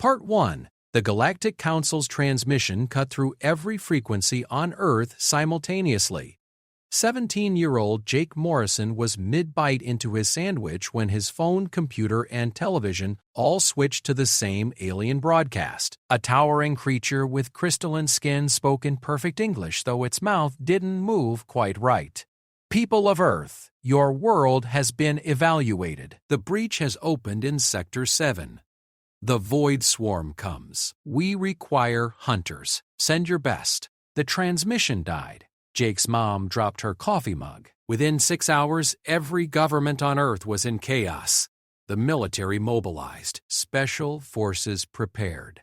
Part 1. The Galactic Council's transmission cut through every frequency on Earth simultaneously. 17-year-old Jake Morrison was mid-bite into his sandwich when his phone, computer, and television all switched to the same alien broadcast. A towering creature with crystalline skin spoke in perfect English, though its mouth didn't move quite right. People of Earth, your world has been evaluated. The breach has opened in Sector 7. The Void Swarm comes. We require hunters. Send your best. The transmission died. Jake's mom dropped her coffee mug. Within 6 hours, every government on Earth was in chaos. The military mobilized. Special forces prepared.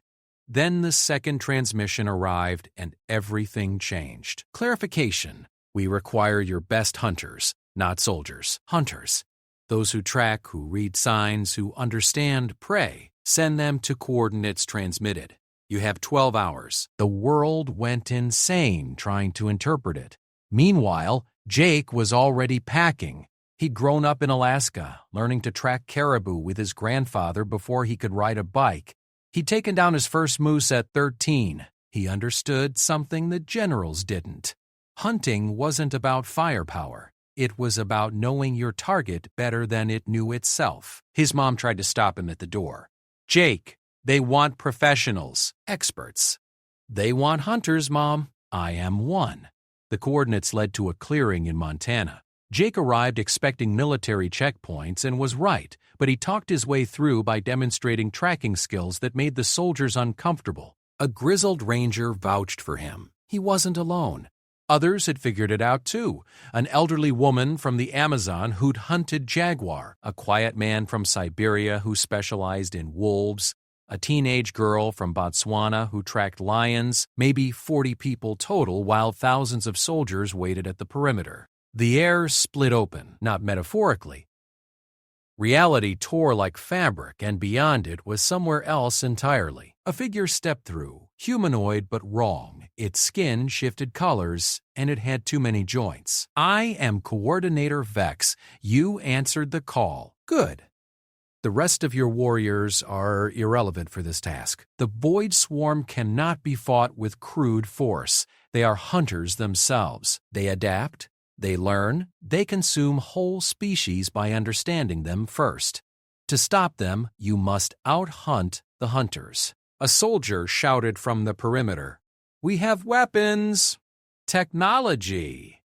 Then the second transmission arrived and everything changed. Clarification. We require your best hunters, not soldiers. Hunters. Those who track, who read signs, who understand prey. Send them to coordinates transmitted. You have 12 hours. The world went insane trying to interpret it. Meanwhile, Jake was already packing. He'd grown up in Alaska, learning to track caribou with his grandfather before he could ride a bike. He'd taken down his first moose at 13. He understood something the generals didn't. Hunting wasn't about firepower. It was about knowing your target better than it knew itself. His mom tried to stop him at the door. Jake, they want professionals, experts. They want hunters, Mom. I am one. The coordinates led to a clearing in Montana. Jake arrived expecting military checkpoints and was right, but he talked his way through by demonstrating tracking skills that made the soldiers uncomfortable. A grizzled ranger vouched for him. He wasn't alone. Others had figured it out too. An elderly woman from the Amazon who'd hunted jaguar, a quiet man from Siberia who specialized in wolves, a teenage girl from Botswana who tracked lions, maybe 40 people total while thousands of soldiers waited at the perimeter. The air split open, not metaphorically. Reality tore like fabric, and beyond it was somewhere else entirely. A figure stepped through, humanoid but wrong. Its skin shifted colors, and it had too many joints. I am Coordinator Vex. You answered the call. Good. The rest of your warriors are irrelevant for this task. The Void Swarm cannot be fought with crude force. They are hunters themselves. They adapt. They learn, they consume whole species by understanding them first. To stop them, you must out-hunt the hunters. A soldier shouted from the perimeter, "We have weapons! Technology!"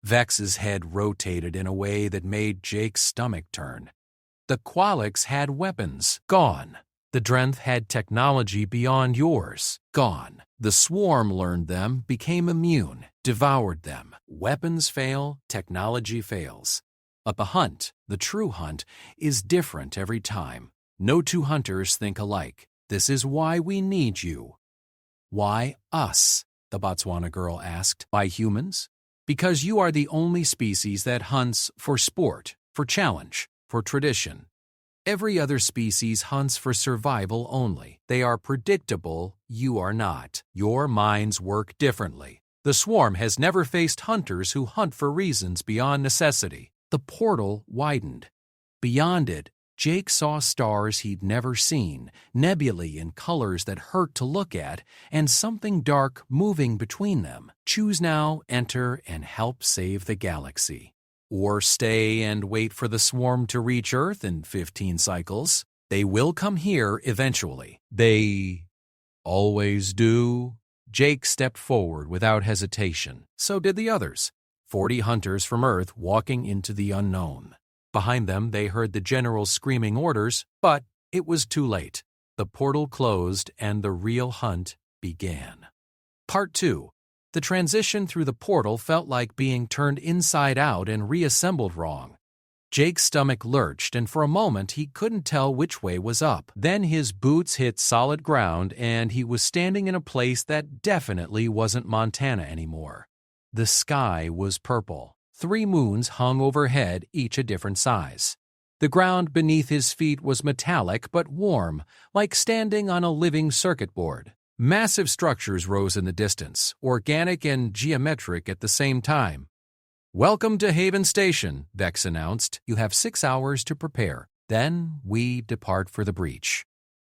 Vex's head rotated in a way that made Jake's stomach turn. The Qualics had weapons. Gone. The Drenth had technology beyond yours. Gone. The Swarm learned them, became immune, devoured them. Weapons fail, technology fails. But the hunt, the true hunt, is different every time. No two hunters think alike. This is why we need you. Why us? The Botswana girl asked. Why humans? Because you are the only species that hunts for sport, for challenge, for tradition. Every other species hunts for survival only. They are predictable, you are not. Your minds work differently. The Swarm has never faced hunters who hunt for reasons beyond necessity. The portal widened. Beyond it, Jake saw stars he'd never seen, nebulae in colors that hurt to look at, and something dark moving between them. Choose now, enter, and help save the galaxy. Or stay and wait for the Swarm to reach Earth in 15 cycles. They will come here eventually. They always do. Jake stepped forward without hesitation. So did the others. 40 hunters from Earth walking into the unknown. Behind them, they heard the general's screaming orders, but it was too late. The portal closed and the real hunt began. Part 2. The transition through the portal felt like being turned inside out and reassembled wrong. Jake's stomach lurched, and for a moment he couldn't tell which way was up. Then his boots hit solid ground, and he was standing in a place that definitely wasn't Montana anymore. The sky was purple. 3 moons hung overhead, each a different size. The ground beneath his feet was metallic but warm, like standing on a living circuit board. Massive structures rose in the distance, organic and geometric at the same time. "Welcome to Haven Station," Vex announced. "You have 6 hours to prepare. Then we depart for the breach."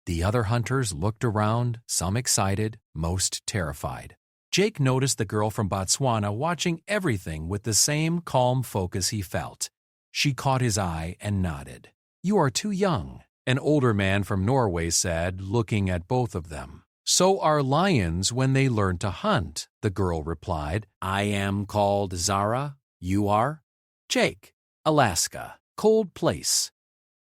The other hunters looked around, some excited, most terrified. Jake noticed the girl from Botswana watching everything with the same calm focus he felt. She caught his eye and nodded. "You are too young," an older man from Norway said, looking at both of them. "So are lions when they learn to hunt," the girl replied. "I am called Zara. You are?" "Jake. Alaska. Cold place."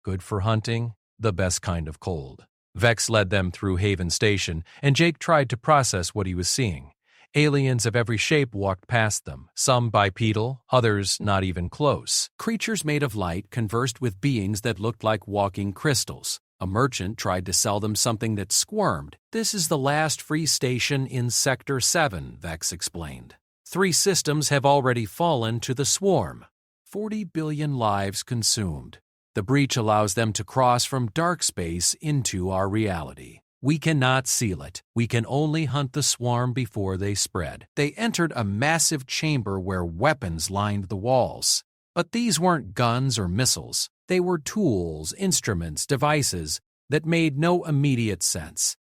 "Good for hunting?" "The best kind of cold." Vex led them through Haven Station, and Jake tried to process what he was seeing. Aliens of every shape walked past them, some bipedal, others not even close. Creatures made of light conversed with beings that looked like walking crystals. A merchant tried to sell them something that squirmed. "This is the last free station in Sector 7, Vex explained. 3 systems have already fallen to the swarm. 40 billion lives consumed. The breach allows them to cross from dark space into our reality. We cannot seal it. We can only hunt the swarm before they spread." They entered a massive chamber where weapons lined the walls. But these weren't guns or missiles. They were tools, instruments, devices that made no immediate sense.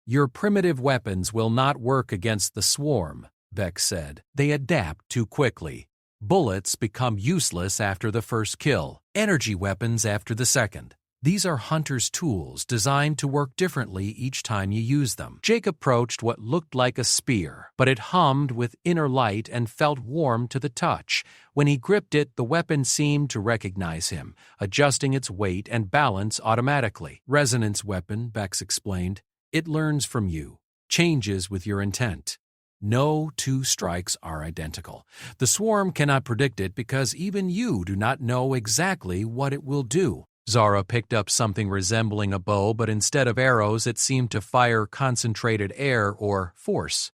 "Your primitive weapons will not work against the swarm," Vex said. "They adapt too quickly. Bullets become useless after the first kill, energy weapons after the second. These are hunters' tools designed to work differently each time you use them." Jake approached what looked like a spear, but it hummed with inner light and felt warm to the touch. When he gripped it, the weapon seemed to recognize him, adjusting its weight and balance automatically. "Resonance weapon," Vex explained. "It learns from you, changes with your intent. No 2 strikes are identical. The swarm cannot predict it because even you do not know exactly what it will do." Zara picked up something resembling a bow, but instead of arrows, it seemed to fire concentrated air or force.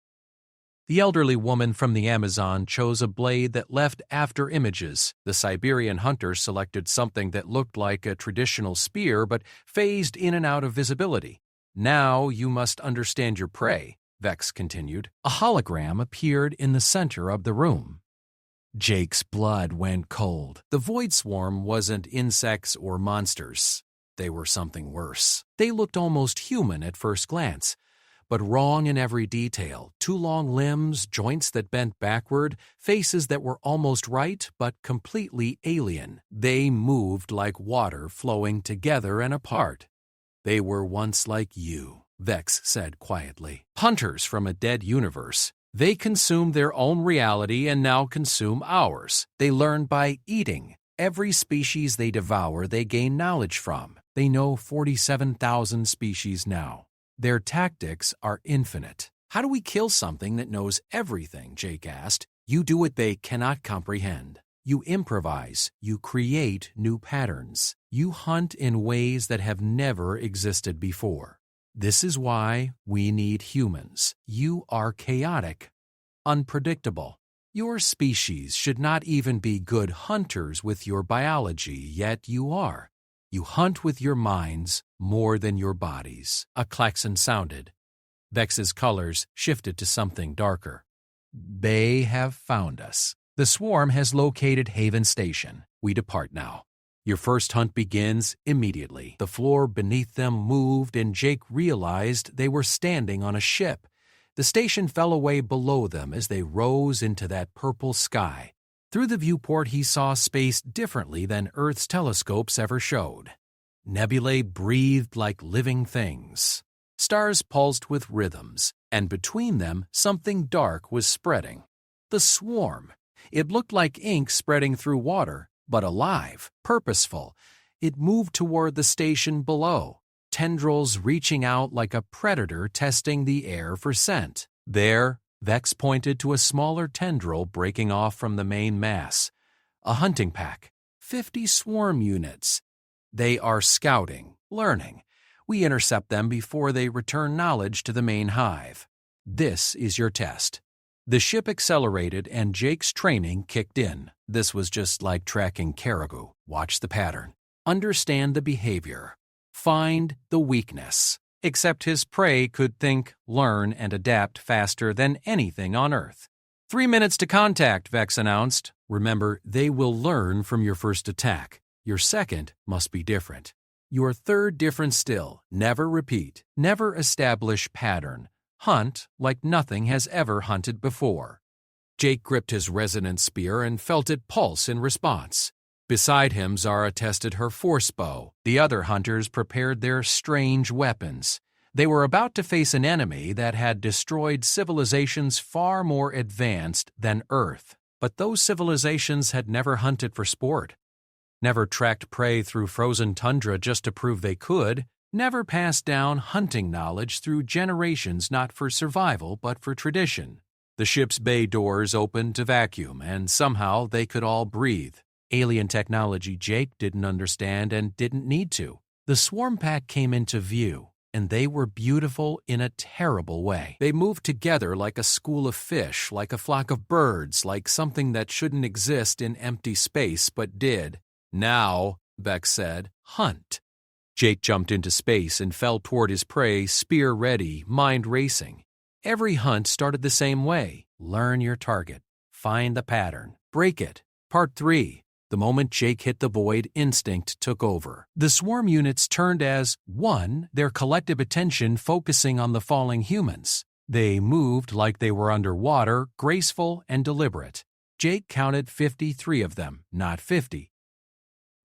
The elderly woman from the Amazon chose a blade that left after images. The Siberian hunter selected something that looked like a traditional spear but phased in and out of visibility. "Now you must understand your prey," Vex continued. A hologram appeared in the center of the room. Jake's blood went cold. The Void Swarm wasn't insects or monsters. They were something worse. They looked almost human at first glance, but wrong in every detail. 2 long limbs, joints that bent backward, faces that were almost right but completely alien. They moved like water flowing together and apart. "They were once like you," Vex said quietly. "Hunters from a dead universe. They consumed their own reality and now consume ours. They learn by eating. Every species they devour, they gain knowledge from. They know 47,000 species now. Their tactics are infinite." "How do we kill something that knows everything?" Jake asked. "You do what they cannot comprehend. You improvise. You create new patterns. You hunt in ways that have never existed before. This is why we need humans. You are chaotic, unpredictable. Your species should not even be good hunters with your biology, yet you are. You hunt with your minds more than your bodies." A klaxon sounded. Vex's colors shifted to something darker. "They have found us. The swarm has located Haven Station. We depart now. Your first hunt begins immediately." The floor beneath them moved, and Jake realized they were standing on a ship. The station fell away below them as they rose into that purple sky. Through the viewport, he saw space differently than Earth's telescopes ever showed. Nebulae breathed like living things. Stars pulsed with rhythms, and between them, something dark was spreading. The swarm. It looked like ink spreading through water, but alive, purposeful. It moved toward the station below, tendrils reaching out like a predator testing the air for scent. There, Vex pointed to a smaller tendril breaking off from the main mass. A hunting pack. 50 swarm units. They are scouting, learning. We intercept them before they return knowledge to the main hive. This is your test. The ship accelerated and Jake's training kicked in. This was just like tracking caribou. Watch the pattern. Understand the behavior. Find the weakness. Except his prey could think, learn, and adapt faster than anything on Earth. 3 minutes to contact, Vex announced. Remember, they will learn from your first attack. Your second must be different. Your third difference still. Never repeat. Never establish pattern. Hunt like nothing has ever hunted before. Jake gripped his resonant spear and felt it pulse in response. Beside him, Zara tested her force bow. The other hunters prepared their strange weapons. They were about to face an enemy that had destroyed civilizations far more advanced than Earth. But those civilizations had never hunted for sport, never tracked prey through frozen tundra just to prove they could, never passed down hunting knowledge through generations not for survival but for tradition. The ship's bay doors opened to vacuum, and somehow they could all breathe. Alien technology Jake didn't understand and didn't need to. The swarm pack came into view, and they were beautiful in a terrible way. They moved together like a school of fish, like a flock of birds, like something that shouldn't exist in empty space but did. Now, Beck said, hunt. Jake jumped into space and fell toward his prey, spear ready, mind racing. Every hunt started the same way. Learn your target. Find the pattern. Break it. Part 3. The moment Jake hit the void, instinct took over. The swarm units turned as, one, their collective attention focusing on the falling humans. They moved like they were underwater, graceful and deliberate. Jake counted 53 of them, not 50.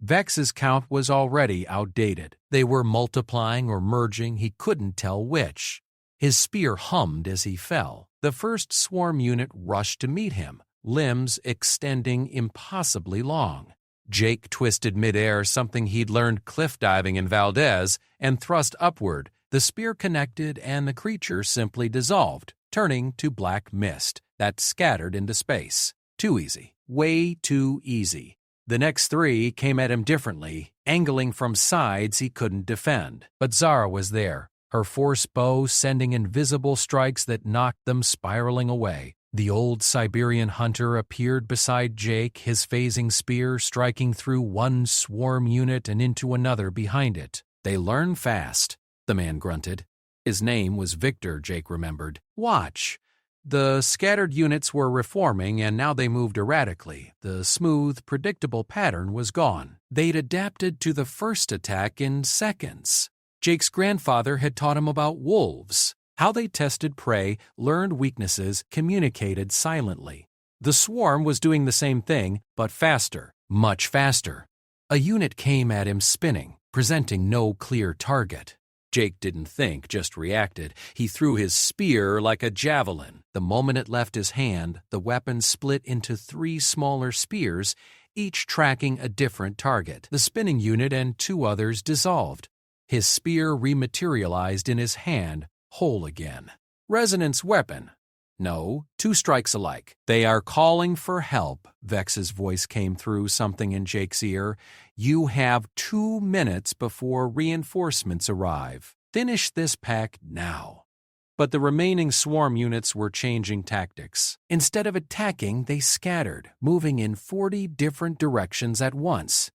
Vex's count was already outdated. They were multiplying or merging, he couldn't tell which. His spear hummed as he fell. The first swarm unit rushed to meet him, limbs extending impossibly long. Jake twisted midair, something he'd learned cliff diving in Valdez, and thrust upward. The spear connected and the creature simply dissolved, turning to black mist that scattered into space. Too easy. Way too easy. The next 3 came at him differently, angling from sides he couldn't defend. But Zara was there, her force bow sending invisible strikes that knocked them spiraling away. The old Siberian hunter appeared beside Jake, his phasing spear striking through one swarm unit and into another behind it. They learn fast, the man grunted. His name was Victor, Jake remembered. Watch. The scattered units were reforming, and now they moved erratically. The smooth, predictable pattern was gone. They'd adapted to the first attack in seconds. Jake's grandfather had taught him about wolves, how they tested prey, learned weaknesses, communicated silently. The swarm was doing the same thing, but faster, much faster. A unit came at him spinning, presenting no clear target. Jake didn't think, just reacted. He threw his spear like a javelin. The moment it left his hand, the weapon split into 3 smaller spears, each tracking a different target. The spinning unit and 2 others dissolved. His spear rematerialized in his hand, whole again. Resonance weapon. No, 2 strikes alike. They are calling for help, Vex's voice came through something in Jake's ear. You have 2 minutes before reinforcements arrive. Finish this pack now. But the remaining swarm units were changing tactics. Instead of attacking, they scattered, moving in 40 different directions at once.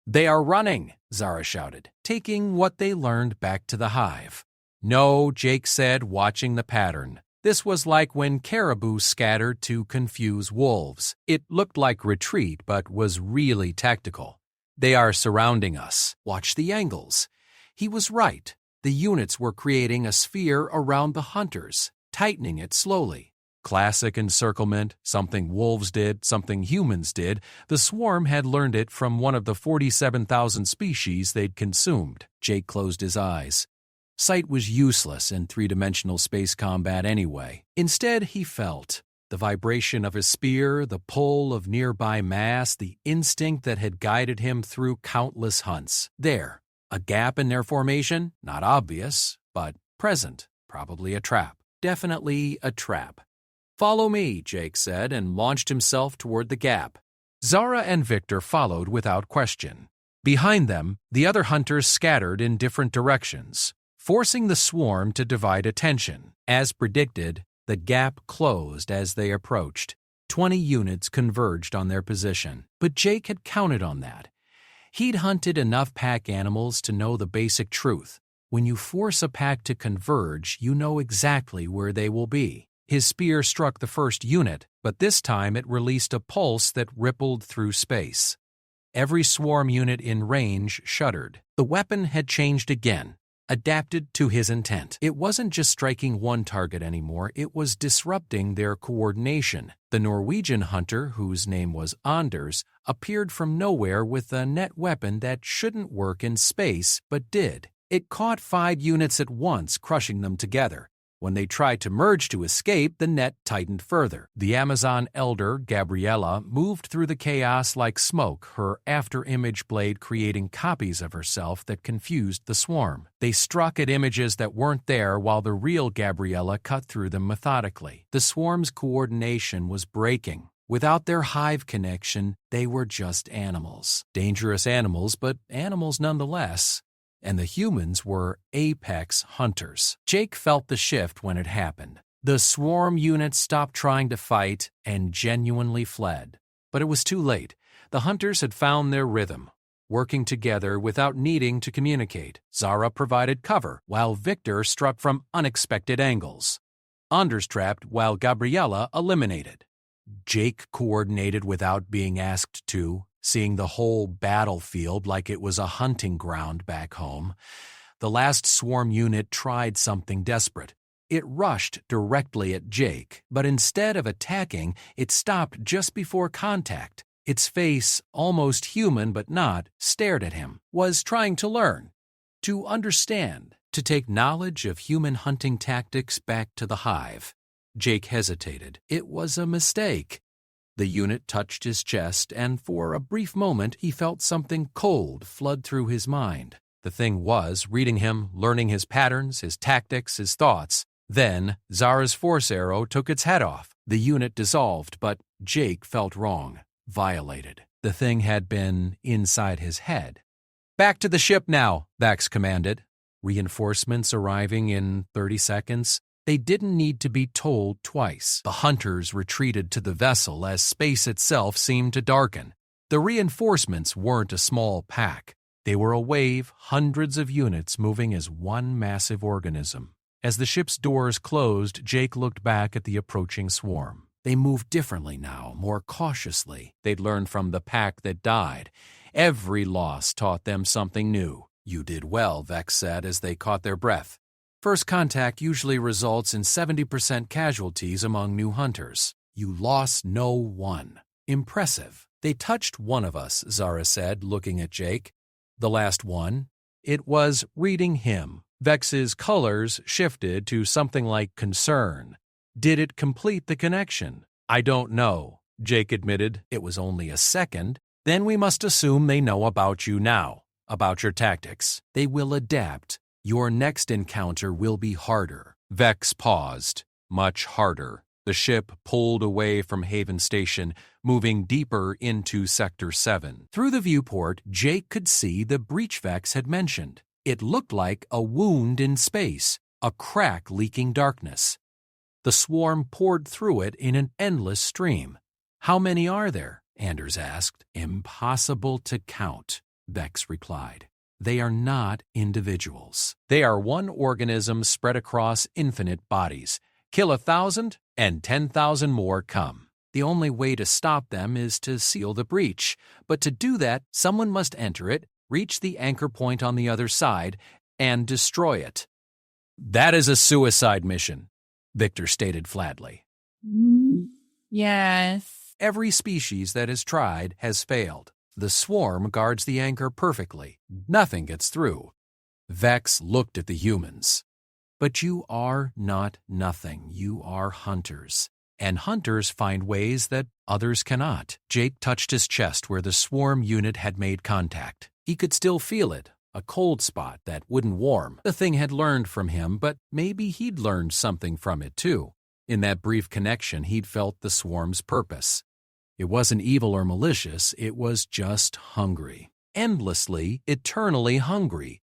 They are running, Zara shouted, taking what they learned back to the hive. No, Jake said, watching the pattern. This was like when caribou scattered to confuse wolves. It looked like retreat, but was really tactical. They are surrounding us. Watch the angles. He was right. The units were creating a sphere around the hunters, tightening it slowly. Classic encirclement, something wolves did, something humans did. The swarm had learned it from one of the 47,000 species they'd consumed. Jake closed his eyes. Sight was useless in 3-dimensional space combat anyway. Instead, he felt the vibration of his spear, the pull of nearby mass, the instinct that had guided him through countless hunts. There, a gap in their formation, not obvious, but present, probably a trap. Definitely a trap. Follow me, Jake said, and launched himself toward the gap. Zara and Victor followed without question. Behind them, the other hunters scattered in different directions, forcing the swarm to divide attention. As predicted, the gap closed as they approached. 20 units converged on their position, but Jake had counted on that. He'd hunted enough pack animals to know the basic truth. When you force a pack to converge, you know exactly where they will be. His spear struck the first unit, but this time it released a pulse that rippled through space. Every swarm unit in range shuddered. The weapon had changed again, adapted to his intent. It wasn't just striking one target anymore, it was disrupting their coordination. The Norwegian hunter, whose name was Anders, appeared from nowhere with a net weapon that shouldn't work in space, but did. It caught 5 units at once, crushing them together. When they tried to merge to escape, the net tightened further. The Amazon elder, Gabriella, moved through the chaos like smoke, her after-image blade creating copies of herself that confused the swarm. They struck at images that weren't there while the real Gabriella cut through them methodically. The swarm's coordination was breaking. Without their hive connection, they were just animals. Dangerous animals, but animals nonetheless. And the humans were apex hunters. Jake felt the shift when it happened. The swarm units stopped trying to fight and genuinely fled. But it was too late. The hunters had found their rhythm, working together without needing to communicate. Zara provided cover, while Victor struck from unexpected angles. Anders trapped, while Gabriella eliminated. Jake coordinated without being asked to, seeing the whole battlefield like it was a hunting ground back home. The last swarm unit tried something desperate. It rushed directly at Jake, but instead of attacking, it stopped just before contact. Its face, almost human but not, stared at him, was trying to learn, to understand, to take knowledge of human hunting tactics back to the hive. Jake hesitated. It was a mistake. The unit touched his chest, and for a brief moment he felt something cold flood through his mind. The thing was reading him, learning his patterns, his tactics, his thoughts. Then Zara's force arrow took its head off. The unit dissolved, but Jake felt wrong, violated. The thing had been inside his head. "Back to the ship now," Vax commanded. Reinforcements arriving in 30 seconds. They didn't need to be told twice. The hunters retreated to the vessel as space itself seemed to darken. The reinforcements weren't a small pack. They were a wave, hundreds of units moving as one massive organism. As the ship's doors closed, Jake looked back at the approaching swarm. They moved differently now, more cautiously. They'd learned from the pack that died. Every loss taught them something new. "You did well," Vex said as they caught their breath. First contact usually results in 70% casualties among new hunters. You lost no one. Impressive. "They touched one of us," Zara said, looking at Jake. "The last one?" It was reading him. Vex's colors shifted to something like concern. "Did it complete the connection?" "I don't know," Jake admitted. "It was only a second. Then we must assume they know about you now, about your tactics. They will adapt. Your next encounter will be harder." Vex paused. Much harder. The ship pulled away from Haven Station, moving deeper into Sector 7. Through the viewport, Jake could see the breach Vex had mentioned. It looked like a wound in space, a crack leaking darkness. The swarm poured through it in an endless stream. "How many are there?" Anders asked. "Impossible to count," Vex replied. "They are not individuals. They are one organism spread across infinite bodies. Kill 1,000 and 10,000 more come. The only way to stop them is to seal the breach. But to do that, someone must enter it, reach the anchor point on the other side, and destroy it." "That is a suicide mission," Victor stated flatly. Yes. "Every species that has tried has failed. The swarm guards the anchor perfectly. Nothing gets through." Vex looked at the humans. "But you are not nothing. You are hunters. And hunters find ways that others cannot." Jake touched his chest where the swarm unit had made contact. He could still feel it, a cold spot that wouldn't warm. The thing had learned from him, but maybe he'd learned something from it too. In that brief connection, he'd felt the swarm's purpose. It wasn't evil or malicious, it was just hungry. Endlessly, eternally hungry.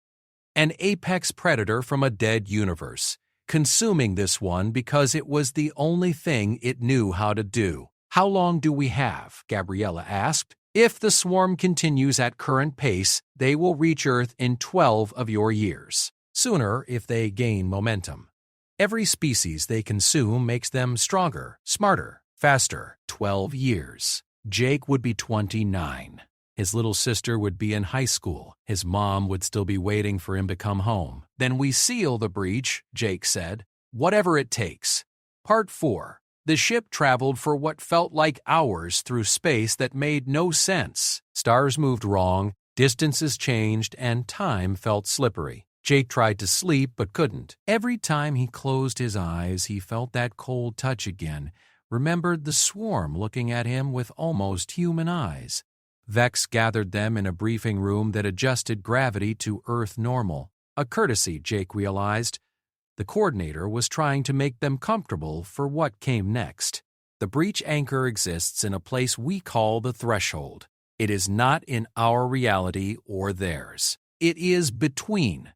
An apex predator from a dead universe, consuming this one because it was the only thing it knew how to do. "How long do we have?" Gabriella asked. "If the swarm continues at current pace, they will reach Earth in 12 of your years. Sooner if they gain momentum. Every species they consume makes them stronger, smarter, faster. 12 years. Jake would be 29. His little sister would be in high school. His mom would still be waiting for him to come home. Then we seal the breach, Jake said. Whatever it takes. Part 4. The ship traveled for what felt like hours through space that made no sense. Stars moved wrong, distances changed, and time felt slippery. Jake tried to sleep but couldn't. Every time he closed his eyes, he felt that cold touch again, remembered the swarm looking at him with almost human eyes. Vex gathered them in a briefing room that adjusted gravity to Earth normal. A courtesy, Jake realized. The coordinator was trying to make them comfortable for what came next. The breach anchor exists in a place we call the threshold. It is not in our reality or theirs. It is between.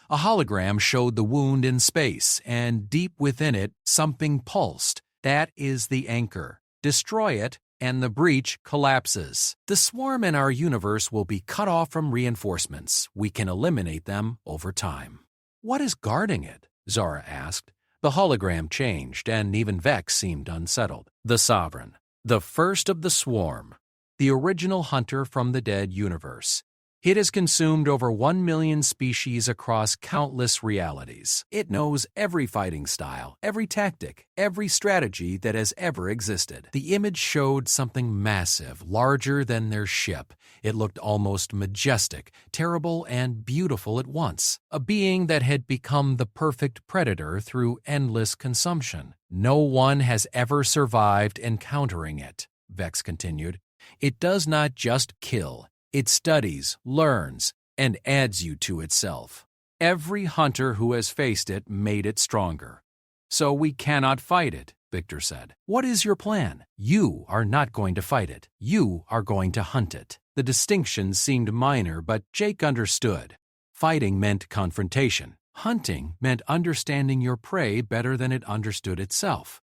A hologram showed the wound in space, and deep within it, something pulsed. That is the anchor. Destroy it, and the breach collapses. The swarm in our universe will be cut off from reinforcements. We can eliminate them over time. What is guarding it? Zara asked. The hologram changed, and even Vex seemed unsettled. The Sovereign. The first of the swarm. The original hunter from the dead universe. It has consumed over 1 million species across countless realities. It knows every fighting style, every tactic, every strategy that has ever existed. The image showed something massive, larger than their ship. It looked almost majestic, terrible, and beautiful at once. A being that had become the perfect predator through endless consumption. No one has ever survived encountering it, Vex continued. It does not just kill. It studies, learns, and adds you to itself. Every hunter who has faced it made it stronger. So we cannot fight it, Victor said. What is your plan? You are not going to fight it. You are going to hunt it. The distinction seemed minor, but Jake understood. Fighting meant confrontation. Hunting meant understanding your prey better than it understood itself.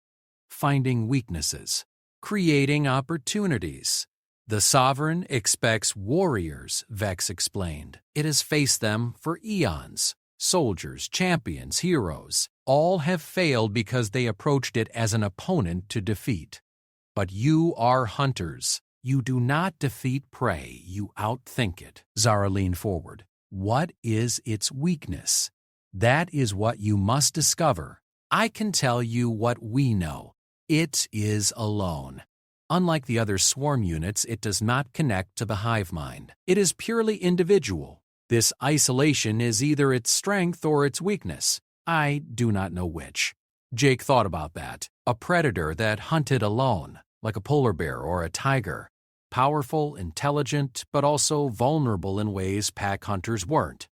Finding weaknesses. Creating opportunities. The Sovereign expects warriors, Vex explained. It has faced them for eons. Soldiers, champions, heroes, all have failed because they approached it as an opponent to defeat. But you are hunters. You do not defeat prey, you outthink it. Zara leaned forward. What is its weakness? That is what you must discover. I can tell you what we know. It is alone. Unlike the other swarm units, it does not connect to the hive mind. It is purely individual. This isolation is either its strength or its weakness. I do not know which. Jake thought about that. A predator that hunted alone, like a polar bear or a tiger. Powerful, intelligent, but also vulnerable in ways pack hunters weren't.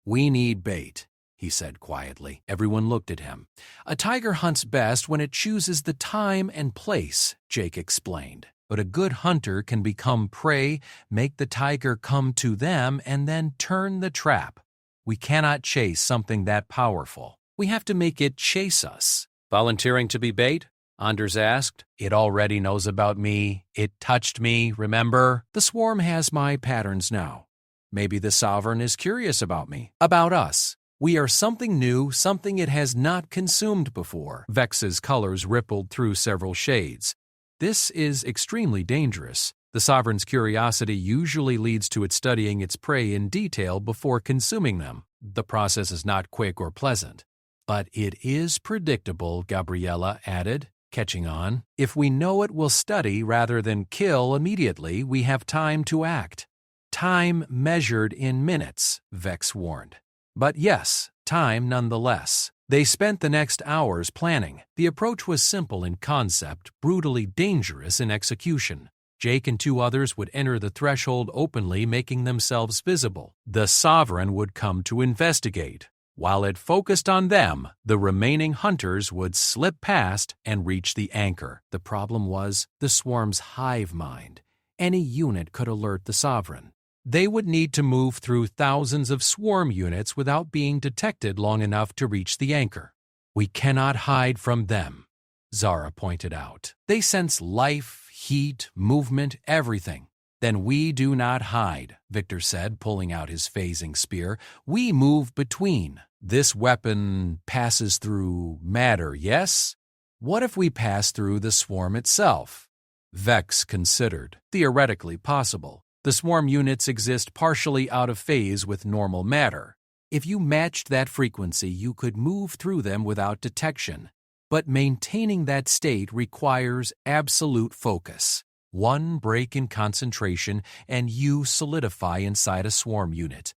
We need bait, he said quietly. Everyone looked at him. A tiger hunts best when it chooses the time and place, Jake explained. But a good hunter can become prey, make the tiger come to them, and then turn the trap. We cannot chase something that powerful. We have to make it chase us. Volunteering to be bait? Anders asked. It already knows about me. It touched me, remember? The swarm has my patterns now. Maybe the Sovereign is curious about me, about us. We are something new, something it has not consumed before. Vex's colors rippled through several shades. This is extremely dangerous. The Sovereign's curiosity usually leads to it studying its prey in detail before consuming them. The process is not quick or pleasant. But it is predictable, Gabriella added, catching on. If we know it will study rather than kill immediately, we have time to act. Time measured in minutes, Vex warned. But yes, time nonetheless. They spent the next hours planning. The approach was simple in concept, brutally dangerous in execution. Jake and 2 others would enter the threshold openly, making themselves visible. The Sovereign would come to investigate. While it focused on them, the remaining hunters would slip past and reach the anchor. The problem was the swarm's hive mind. Any unit could alert the Sovereign. They would need to move through thousands of swarm units without being detected long enough to reach the anchor. We cannot hide from them, Zara pointed out. They sense life, heat, movement, everything. Then we do not hide, Victor said, pulling out his phasing spear. We move between. This weapon passes through matter, yes? What if we pass through the swarm itself? Vex considered. Theoretically possible. The swarm units exist partially out of phase with normal matter. If you matched that frequency, you could move through them without detection. But maintaining that state requires absolute focus. One break in concentration and you solidify inside a swarm unit.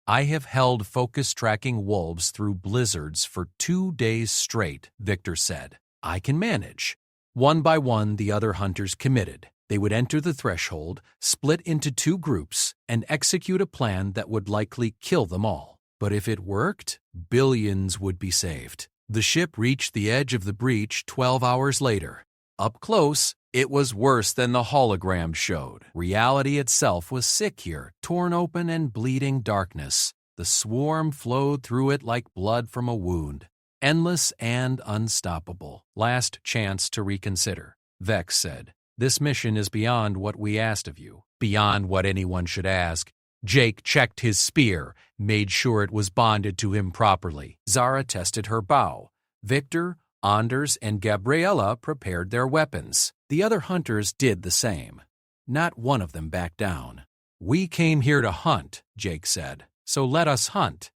I have held focus-tracking wolves through blizzards for 2 days straight, Victor said. I can manage. One by one, the other hunters committed. They would enter the threshold, split into 2 groups, and execute a plan that would likely kill them all. But if it worked, billions would be saved. The ship reached the edge of the breach 12 hours later. Up close, it was worse than the hologram showed. Reality itself was sick here, torn open and bleeding darkness. The swarm flowed through it like blood from a wound. Endless and unstoppable. Last chance to reconsider. Vex said, "This mission is beyond what we asked of you. Beyond what anyone should ask." Jake checked his spear, made sure it was bonded to him properly. Zara tested her bow. Victor, Anders, and Gabriella prepared their weapons. The other hunters did the same. Not one of them backed down. "We came here to hunt," Jake said, "so let us hunt."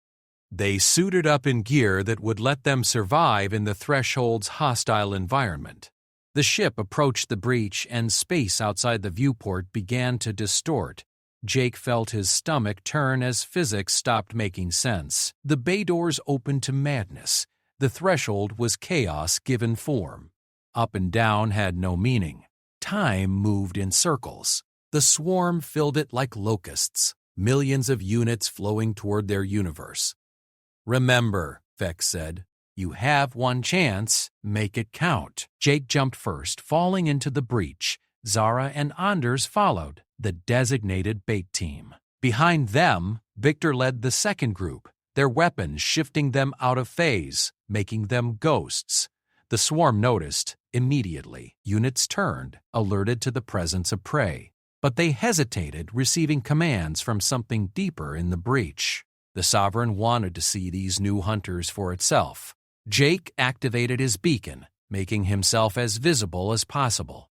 They suited up in gear that would let them survive in the threshold's hostile environment. The ship approached the breach and space outside the viewport began to distort. Jake felt his stomach turn as physics stopped making sense. The bay doors opened to madness. The threshold was chaos given form. Up and down had no meaning. Time moved in circles. The swarm filled it like locusts, millions of units flowing toward their universe. "Remember," Vex said, "you have one chance. Make it count." Jake jumped first, falling into the breach. Zara and Anders followed, the designated bait team. Behind them, Victor led the second group, their weapons shifting them out of phase, making them ghosts. The swarm noticed immediately. Units turned, alerted to the presence of prey. But they hesitated, receiving commands from something deeper in the breach. The Sovereign wanted to see these new hunters for itself. Jake activated his beacon, making himself as visible as possible.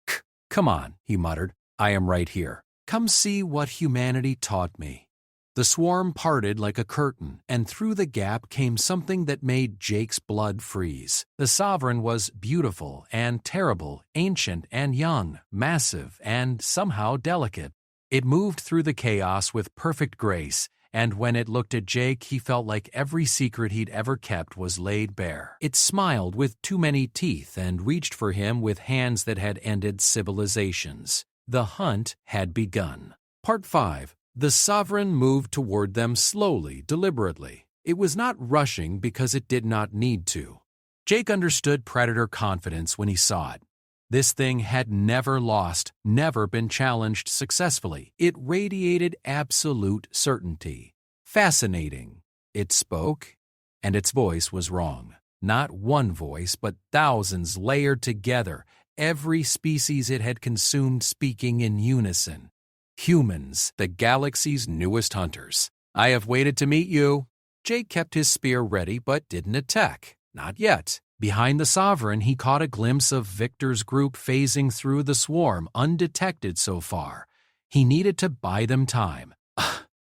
"Come on," he muttered. "I am right here. Come see what humanity taught me." The swarm parted like a curtain, and through the gap came something that made Jake's blood freeze. The Sovereign was beautiful and terrible, ancient and young, massive and somehow delicate. It moved through the chaos with perfect grace, and when it looked at Jake, he felt like every secret he'd ever kept was laid bare. It smiled with too many teeth and reached for him with hands that had ended civilizations. The hunt had begun. Part 5. The Sovereign moved toward them slowly, deliberately. It was not rushing because it did not need to. Jake understood Predator confidence when he saw it. This thing had never lost, never been challenged successfully. It radiated absolute certainty. Fascinating. It spoke, and its voice was wrong. Not one voice, but thousands layered together, every species it had consumed speaking in unison. Humans, the galaxy's newest hunters. "I have waited to meet you." Jake kept his spear ready but didn't attack. Not yet. Behind the Sovereign, he caught a glimpse of Victor's group phasing through the swarm, undetected so far. He needed to buy them time.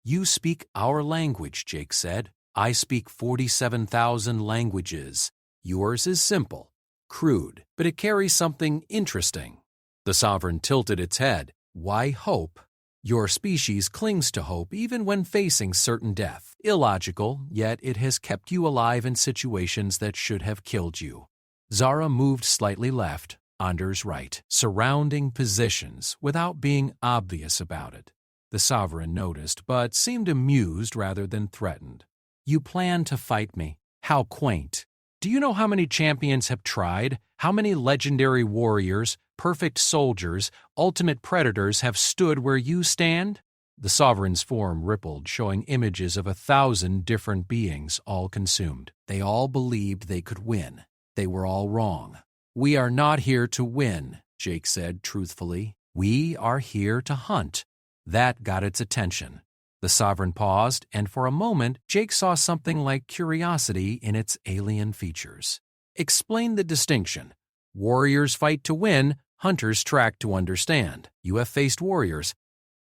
"You speak our language," Jake said. "I speak 47,000 languages. Yours is simple, crude, but it carries something interesting." The Sovereign tilted its head. "Why hope? Your species clings to hope even when facing certain death. Illogical, yet it has kept you alive in situations that should have killed you." Zara moved slightly left, Anders right, surrounding positions without being obvious about it. The Sovereign noticed, but seemed amused rather than threatened. "You plan to fight me. How quaint. Do you know how many champions have tried? How many legendary warriors, perfect soldiers, ultimate predators have stood where you stand?" The Sovereign's form rippled, showing images of 1,000 different beings, all consumed. They all believed they could win. They were all wrong. "We are not here to win," Jake said truthfully. "We are here to hunt." That got its attention. The Sovereign paused, and for a moment, Jake saw something like curiosity in its alien features. "Explain the distinction. Warriors fight to win, hunters track to understand. You have faced warriors.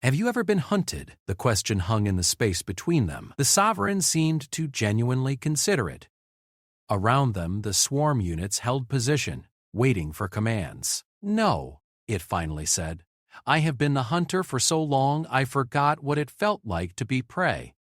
Have you ever been hunted? The question hung in the space between them. The Sovereign seemed to genuinely consider it. Around them, the swarm units held position, waiting for commands. No, it finally said. I have been the hunter for so long I forgot what it felt like to be prey.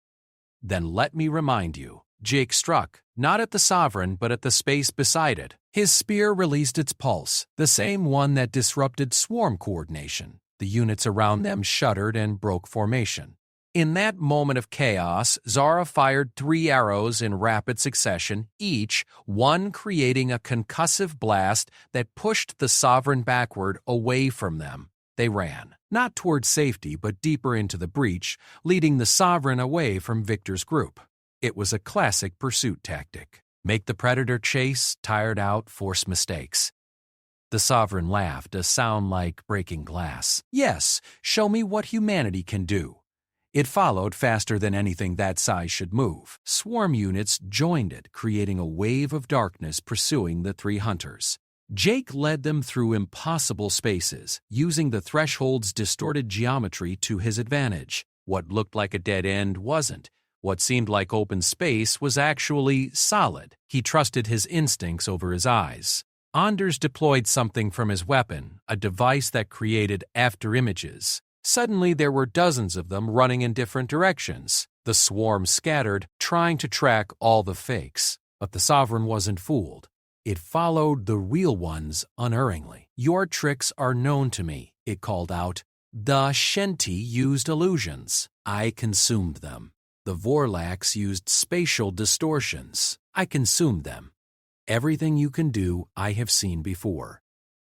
Then let me remind you. Jake struck, not at the Sovereign but at the space beside it. His spear released its pulse, the same one that disrupted swarm coordination. The units around them shuddered and broke formation. In that moment of chaos, Zara fired 3 arrows in rapid succession, each one creating a concussive blast that pushed the Sovereign backward away from them. They ran, not toward safety but deeper into the breach, leading the Sovereign away from Victor's group. It was a classic pursuit tactic. Make the predator chase, tired out, force mistakes. The Sovereign laughed, a sound like breaking glass. Yes, show me what humanity can do. It followed faster than anything that size should move. Swarm units joined it, creating a wave of darkness pursuing the 3 hunters. Jake led them through impossible spaces, using the threshold's distorted geometry to his advantage. What looked like a dead end wasn't. What seemed like open space was actually solid. He trusted his instincts over his eyes. Anders deployed something from his weapon, a device that created afterimages. Suddenly there were dozens of them running in different directions. The swarm scattered, trying to track all the fakes. But the Sovereign wasn't fooled. It followed the real ones unerringly. Your tricks are known to me, it called out. The Shenty used illusions. I consumed them. The Vorlax used spatial distortions. I consumed them. Everything you can do, I have seen before.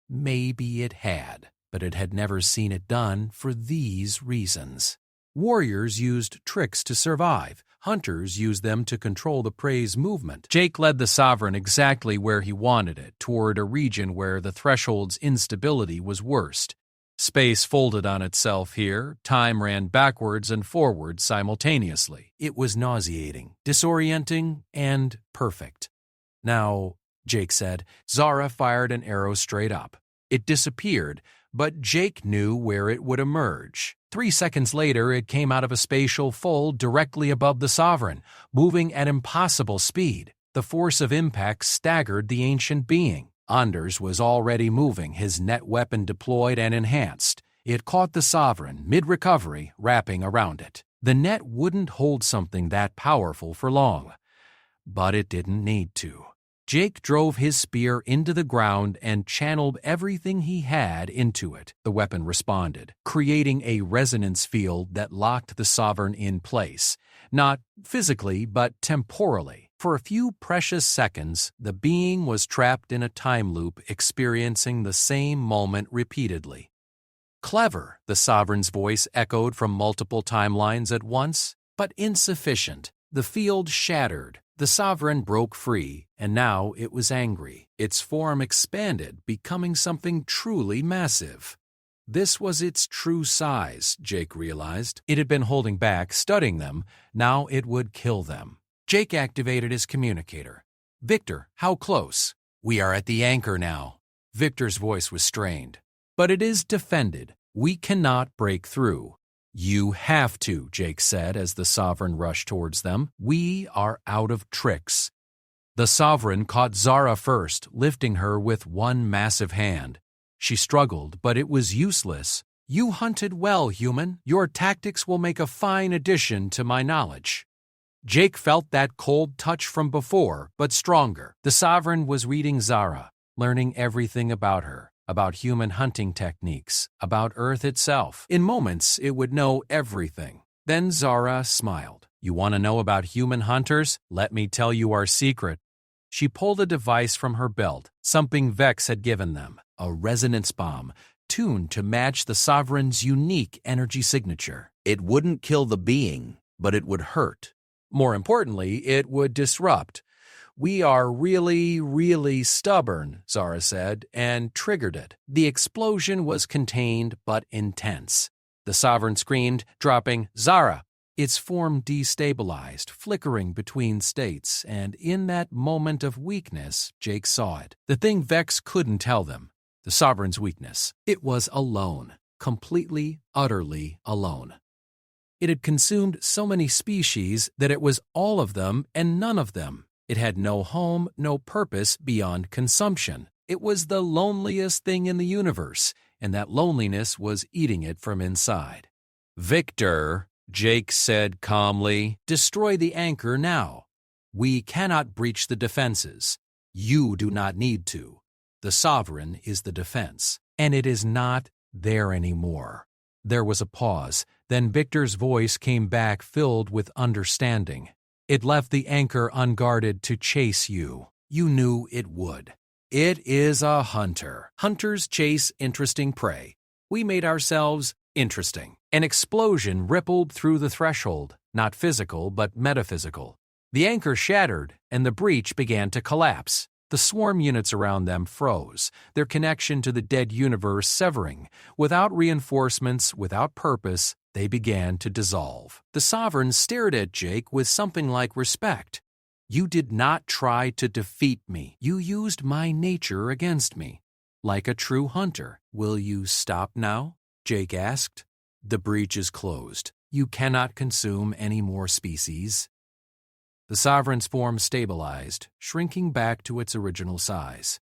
Maybe it had, but it had never seen it done for these reasons. Warriors used tricks to survive. Hunters used them to control the prey's movement. Jake led the Sovereign exactly where he wanted it, toward a region where the threshold's instability was worst. Space folded on itself here, time ran backwards and forwards simultaneously. It was nauseating, disorienting, and perfect. Now, Jake said, Zara fired an arrow straight up. It disappeared, but Jake knew where it would emerge. 3 seconds later, it came out of a spatial fold directly above the Sovereign, moving at impossible speed. The force of impact staggered the ancient being. Anders was already moving, his net weapon deployed and enhanced. It caught the Sovereign, mid-recovery, wrapping around it. The net wouldn't hold something that powerful for long. But it didn't need to. Jake drove his spear into the ground and channeled everything he had into it. The weapon responded, creating a resonance field that locked the Sovereign in place. Not physically, but temporally. For a few precious seconds, the being was trapped in a time loop, experiencing the same moment repeatedly. Clever, the Sovereign's voice echoed from multiple timelines at once, but insufficient. The field shattered. The Sovereign broke free, and now it was angry. Its form expanded, becoming something truly massive. This was its true size, Jake realized. It had been holding back, studying them. Now it would kill them. Jake activated his communicator. Victor, how close? We are at the anchor now. Victor's voice was strained. But it is defended. We cannot break through. You have to, Jake said as the Sovereign rushed towards them. We are out of tricks. The Sovereign caught Zara first, lifting her with one massive hand. She struggled, but it was useless. You hunted well, human. Your tactics will make a fine addition to my knowledge. Jake felt that cold touch from before, but stronger. The Sovereign was reading Zara, learning everything about her. About human hunting techniques, about Earth itself. In moments, it would know everything. Then Zara smiled. You want to know about human hunters? Let me tell you our secret. She pulled a device from her belt, something Vex had given them, a resonance bomb, tuned to match the Sovereign's unique energy signature. It wouldn't kill the being, but it would hurt. More importantly, it would disrupt. We are really, really stubborn, Zara said, and triggered it. The explosion was contained but intense. The Sovereign screamed, dropping, Zara! Its form destabilized, flickering between states, and in that moment of weakness, Jake saw it. The thing Vex couldn't tell them. The Sovereign's weakness. It was alone. completely, utterly alone. It had consumed so many species that it was all of them and none of them. It had no home, no purpose beyond consumption. It was the loneliest thing in the universe, and that loneliness was eating it from inside. "Victor," Jake said calmly, "destroy the anchor now. We cannot breach the defenses. You do not need to. The sovereign is the defense, and it is not there anymore." There was a pause. Then Victor's voice came back filled with understanding. "It left the anchor unguarded to chase you. You knew it would. It is a hunter. Hunters chase interesting prey. We made ourselves interesting." An explosion rippled through the threshold, not physical but metaphysical. The anchor shattered, and the breach began to collapse. The swarm units around them froze, their connection to the dead universe severing. Without reinforcements, without purpose, they began to dissolve. The Sovereign stared at Jake with something like respect. "You did not try to defeat me. You used my nature against me. Like a true hunter. Will you stop now?" Jake asked. "The breach is closed. You cannot consume any more species." The Sovereign's form stabilized, shrinking back to its original size.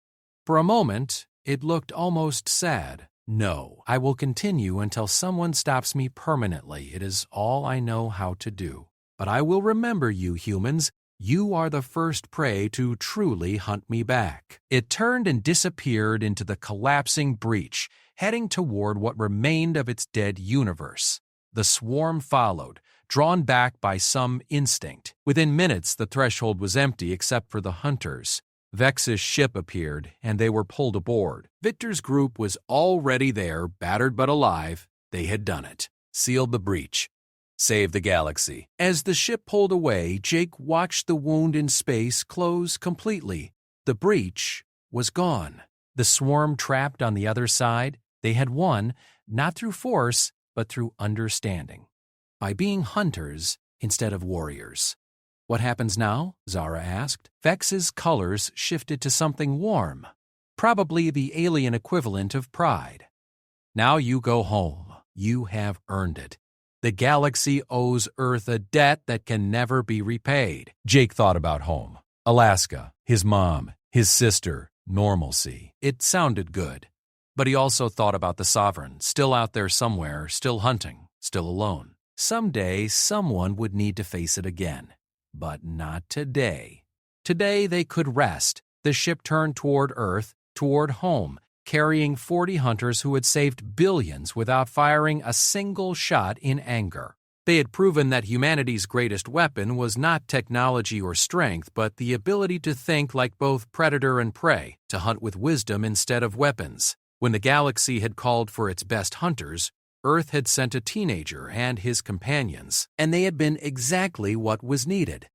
For a moment, it looked almost sad. "No, I will continue until someone stops me permanently. It is all I know how to do. But I will remember you, humans. You are the first prey to truly hunt me back." It turned and disappeared into the collapsing breach, heading toward what remained of its dead universe. The swarm followed, drawn back by some instinct. Within minutes, the threshold was empty except for the hunters. Vex's ship appeared, and they were pulled aboard. Victor's group was already there, battered but alive. They had done it. Sealed the breach. Saved the galaxy. As the ship pulled away, Jake watched the wound in space close completely. The breach was gone. The swarm trapped on the other side. They had won, not through force, but through understanding. By being hunters instead of warriors. "What happens now?" Zara asked. Vex's colors shifted to something warm, probably the alien equivalent of pride. "Now you go home. You have earned it. The galaxy owes Earth a debt that can never be repaid." Jake thought about home. Alaska, his mom, his sister, normalcy. It sounded good. But he also thought about the Sovereign, still out there somewhere, still hunting, still alone. Someday, someone would need to face it again. But not today. Today, they could rest. The ship turned toward Earth, toward home, carrying 40 hunters who had saved billions without firing a single shot in anger. They had proven that humanity's greatest weapon was not technology or strength, but the ability to think like both predator and prey, to hunt with wisdom instead of weapons. When the galaxy had called for its best hunters, Earth had sent a teenager and his companions, and they had been exactly what was needed.